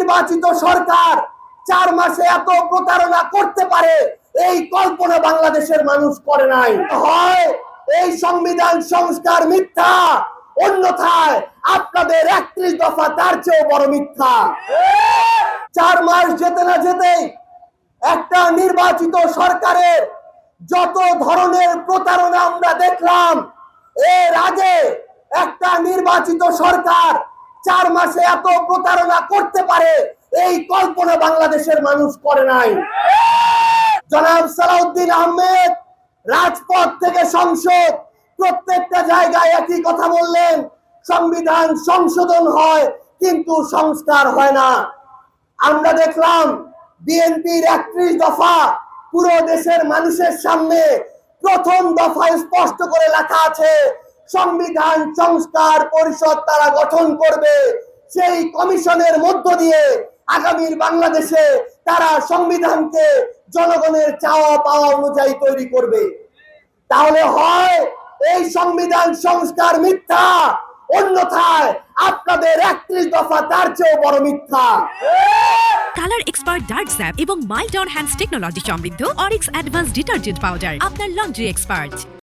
নির্বাচিত সরকার 4 মাসে এত প্রতারণা করতে পারে এই কল্পনা বাংলাদেশের মানুষ করে নাই। হয় এই সংবিধান সংস্কার মিথ্যা, অন্যথায় আপনাদের 31 দফা তার চেয়েও বড় মিথ্যা। 4 মাস যেতে না যেতেই একটা নির্বাচিত সরকারের যত ধরনের প্রতারণা আমরা দেখলাম, এর আগে একটা নির্বাচিত সরকার 4 মাসে এত প্রতারণা করতে পারে এই কল্পনা বাংলাদেশের মানুষ করে নাই। জনাব সালাউদ্দিন আহমেদ রাজপথ থেকে সংসদ প্রত্যেকটা জায়গায় একই কথা বললেন, সংবিধান সংশোধন হয় কিন্তু সংস্কার হয় না। আমরা দেখলাম বিএনপির 31 দফা পুরো দেশের মানুষের সামনে প্রথম দফায় স্পষ্ট করে লেখা আছে সংবিধান সংস্কার পরিষদ তারা গঠন করবে, সেই কমিশনের মধ্য দিয়ে আগামীর বাংলাদেশে তারা সংবিধানকে জনগণের চাওয়া পাওয়া অনুযায়ী তৈরি করবে। তাহলে হয় এই সংবিধান সংস্কার মিথ্যা, অন্যথায় আপনাদের 31 দফা তার চেয়েও বড় মিথ্যা। কালার এক্সপার্ট ডার্ক স্যাপ এবং মাইল্ড অন হ্যান্ডস টেকনোলজি সমৃদ্ধ অরিক্স অ্যাডভান্স ডিটারজেন্ট পাউডার আপনার লন্ড্রি এক্সপার্ট।